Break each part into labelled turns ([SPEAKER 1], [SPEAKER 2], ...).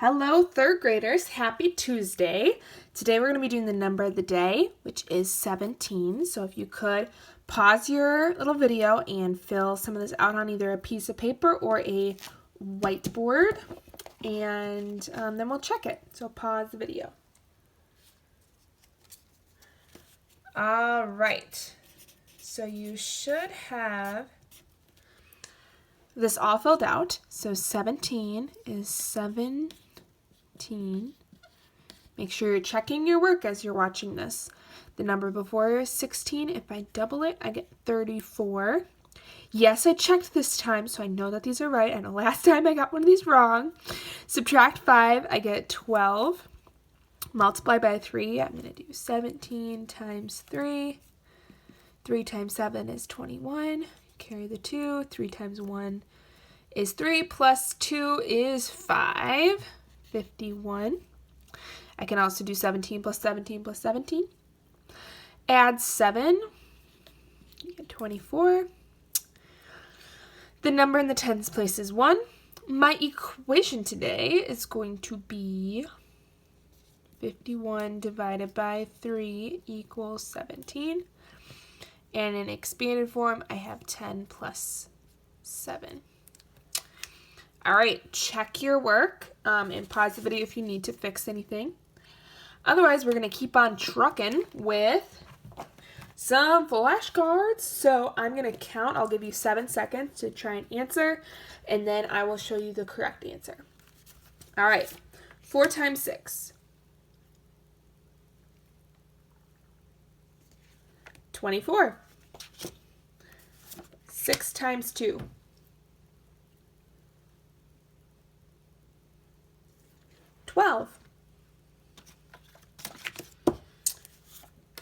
[SPEAKER 1] Hello, third graders. Happy Tuesday. Today we're going to be doing the number of the day, which is 17. So if you could pause your little video and fill some of this out on either a piece of paper or a whiteboard, and then we'll check it. So pause the video. All right. So you should have this all filled out. So 17 is 17. Make sure you're checking your work as you're watching this. The number before is 16. If I double it, I get 34. Yes, I checked this time, so I know that these are right. I know last time I got one of these wrong. Subtract 5, I get 12. Multiply by 3, I'm going to do 17 times 3. 3 times 7 is 21. Carry the 2. 3 times 1 is 3, plus 2 is 5. 51. I can also do 17 plus 17 plus 17. Add 7. You get 24. The number in the tens place is 1. My equation today is going to be 51 divided by 3 equals 17. And in expanded form, I have 10 plus 7. All right, check your work and pause the video if you need to fix anything. Otherwise, we're going to keep on trucking with some flashcards. So I'm going to count. I'll give you 7 seconds to try and answer, and then I will show you the correct answer. All right, 4 times 6. 24. 6 times 2. 12.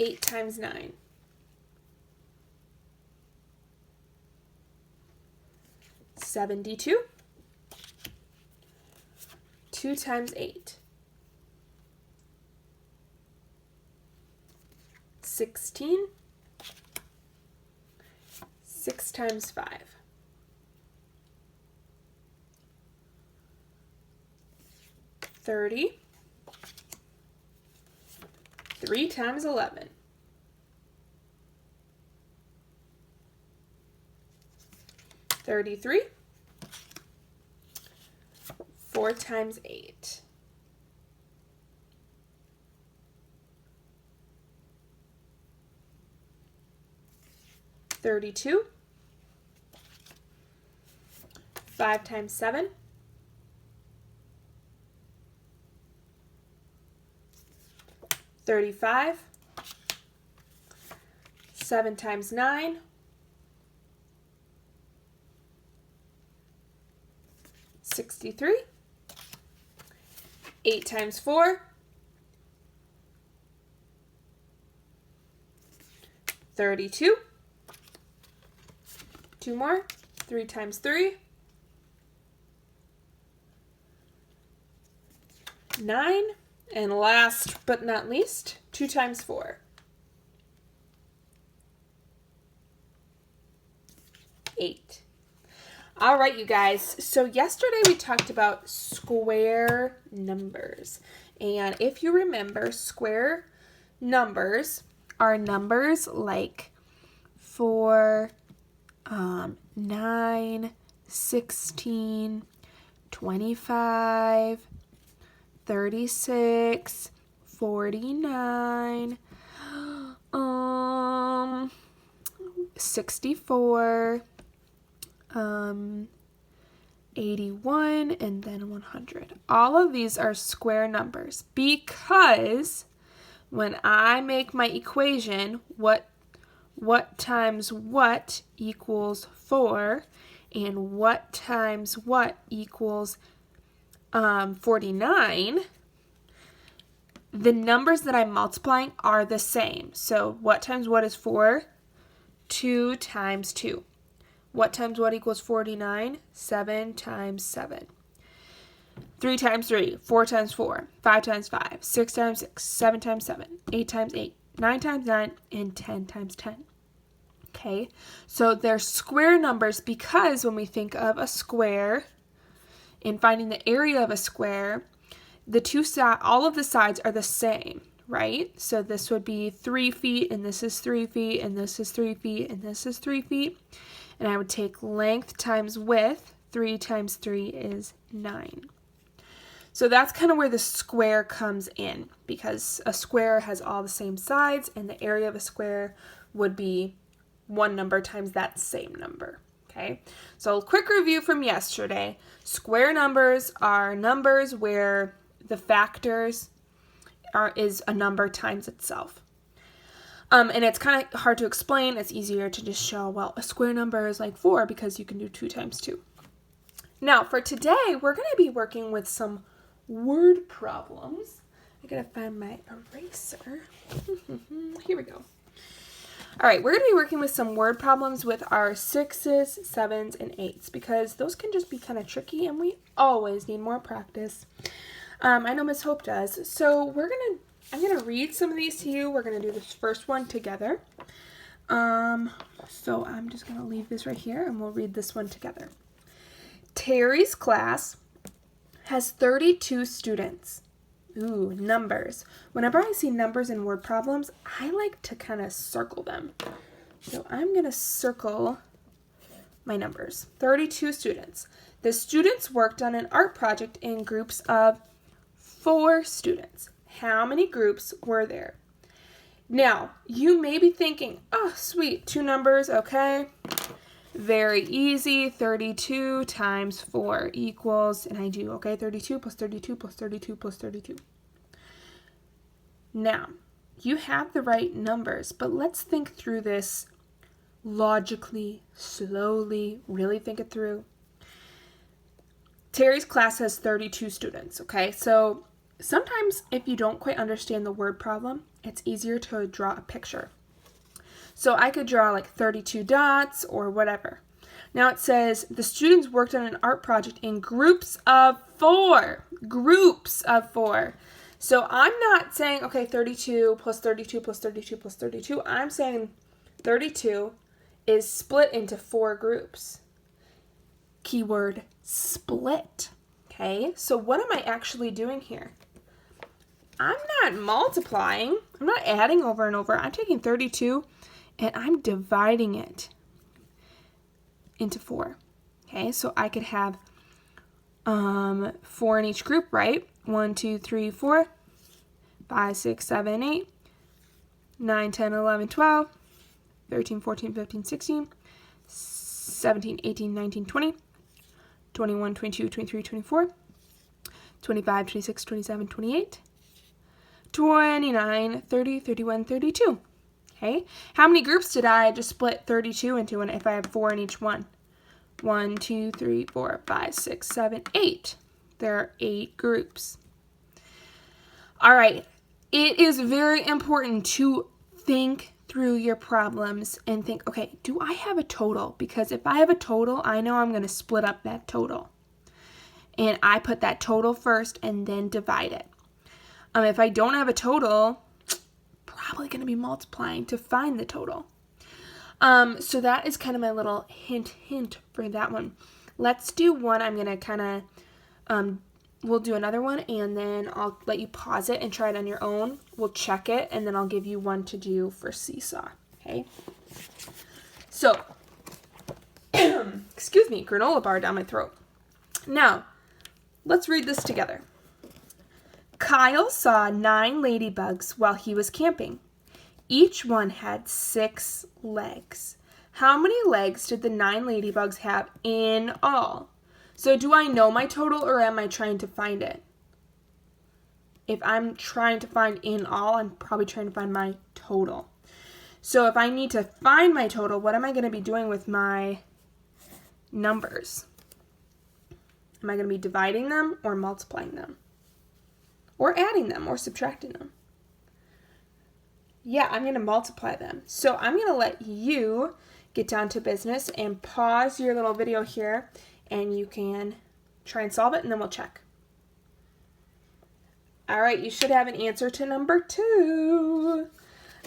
[SPEAKER 1] 8 times 9. 72. 2 times 8. 16. 6 times 5. 30. 3 times 11. 33. 4 times 8. 32. 5 times 7. 35. 7 times 9. 63. 8 times 4. 32. 2 more. 3 times 3. 9. And last but not least, 2 times 4. 8. All right, you guys. So yesterday we talked about square numbers. And if you remember, square numbers are numbers like 4, 9, 16, 25, 36, 49, 64, 81, and then 100. All of these are square numbers because when I make my equation, what times what equals 4, and what times what equals 49, the numbers that I'm multiplying are the same. So what times what is 4? 2 times 2. What times what equals 49? 7 times 7. 3 times 3, 4 times 4, 5 times 5, 6 times 6, 7 times 7, 8 times 8, 9 times 9, and 10 times 10. Okay, so they're square numbers because when we think of a square, in finding the area of a square, all of the sides are the same, right? So this would be 3 feet, and this is 3 feet, and this is 3 feet, and this is 3 feet. And I would take length times width. 3 times 3 is 9. So that's kind of where the square comes in, because a square has all the same sides, and the area of a square would be one number times that same number. Okay, so a quick review from yesterday. Square numbers are numbers where the factors is a number times itself. And it's kind of hard to explain. It's easier to just show, well, a square number is like 4 because you can do 2 times 2. Now, for today, we're going to be working with some word problems. I gotta find my eraser. Here we go. All right, we're going to be working with some word problems with our 6s, 7s, and 8s because those can just be kind of tricky and we always need more practice. I know Miss Hope does. So I'm going to read some of these to you. We're going to do this first one together. So I'm just going to leave this right here and we'll read this one together. Terry's class has 32 students. Ooh, numbers. Whenever I see numbers in word problems, I like to kind of circle them. So I'm going to circle my numbers. 32 students. The students worked on an art project in groups of 4 students. How many groups were there? Now, you may be thinking, oh, sweet, 2 numbers, okay. Very easy, 32 times 4 equals, and I do, okay, 32 plus 32 plus 32 plus 32. Now, you have the right numbers, but let's think through this logically, slowly, really think it through. Terry's class has 32 students, okay? So sometimes if you don't quite understand the word problem, it's easier to draw a picture. So I could draw like 32 dots or whatever. Now it says the students worked on an art project in groups of 4. Groups of 4. So I'm not saying, okay, 32 plus 32 plus 32 plus 32. I'm saying 32 is split into 4 groups. Keyword split. Okay, so what am I actually doing here? I'm not multiplying. I'm not adding over and over. I'm taking 32 and I'm dividing it into 4. Okay, so I could have 4 in each group, right? 1, 2, 3, 4, 5, 6, 7, 8, 9, 10, 11, 12, 13, 14, 15, 16, 17, 18, 19, 20, 21, 22, 23, 24, 25, 26, 27, 28, 29, 30, 31, 32. Okay, how many groups did I just split 32 into if I have 4 in each one? 1, 2, 3, 4, 5, 6, 7, 8. There are 8 groups. All right, it is very important to think through your problems and think, okay, do I have a total? Because if I have a total, I know I'm going to split up that total. And I put that total first and then divide it. If I don't have a total, probably going to be multiplying to find the total. So that is kind of my little hint for that one. Let's do one. I'm going to kind of, we'll do another one and then I'll let you pause it and try it on your own. We'll check it and then I'll give you one to do for seesaw. Okay. So, excuse me, granola bar down my throat. Now, let's read this together. Kyle saw 9 ladybugs while he was camping. Each one had 6 legs. How many legs did the 9 ladybugs have in all? So do I know my total or am I trying to find it? If I'm trying to find in all, I'm probably trying to find my total. So if I need to find my total, what am I going to be doing with my numbers? Am I going to be dividing them or multiplying them? Or adding them or subtracting them? Yeah, I'm going to multiply them. So I'm going to let you get down to business and pause your little video here and you can try and solve it and then we'll check. All right, you should have an answer to number 2.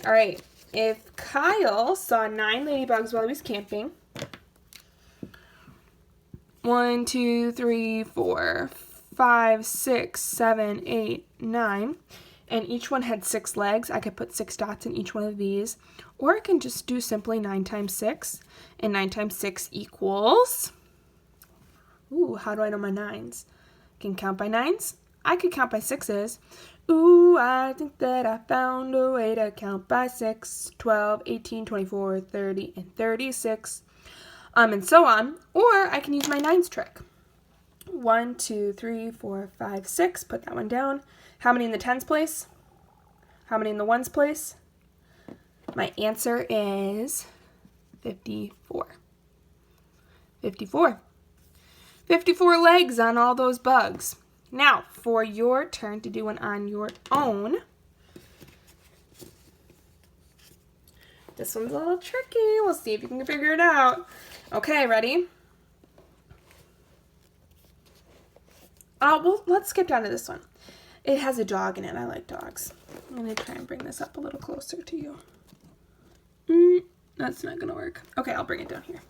[SPEAKER 1] All right, if Kyle saw 9 ladybugs while he was camping, 1, 2, 3, 4, 5, 6, 7, 8, 9. And each one had 6 legs. I could put 6 dots in each one of these. Or I can just do simply 9 times 6. And 9 times 6 equals... Ooh, how do I know my 9s? I can count by 9s. I could count by 6s. Ooh, I think that I found a way to count by 6. 12, 18, 24, 30, and 36. And so on. Or I can use my 9s trick. 1, 2, 3, 4, 5, 6. Put that one down. How many in the 10s place? How many in the 1s place? My answer is 54. 54. 54 legs on all those bugs. Now, for your turn to do one on your own. This one's a little tricky. We'll see if you can figure it out. Okay, ready? Well, let's skip down to this one. It has a dog in it. I like dogs. I'm going to try and bring this up a little closer to you. That's not going to work. Okay, I'll bring it down here.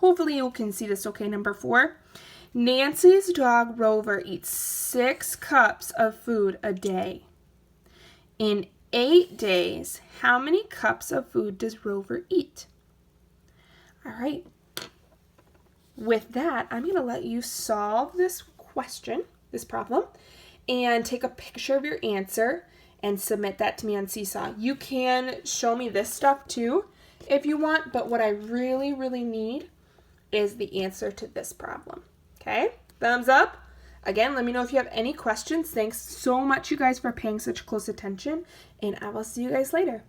[SPEAKER 1] Hopefully you can see this okay. Number 4. Nancy's dog Rover eats 6 cups of food a day. In 8 days, how many cups of food does Rover eat? All right. With that, I'm going to let you solve this question, this problem, and take a picture of your answer and submit that to me on Seesaw. You can show me this stuff too if you want, but what I really, really need is the answer to this problem. Okay, thumbs up. Again, let me know if you have any questions. Thanks so much, you guys, for paying such close attention, and I will see you guys later.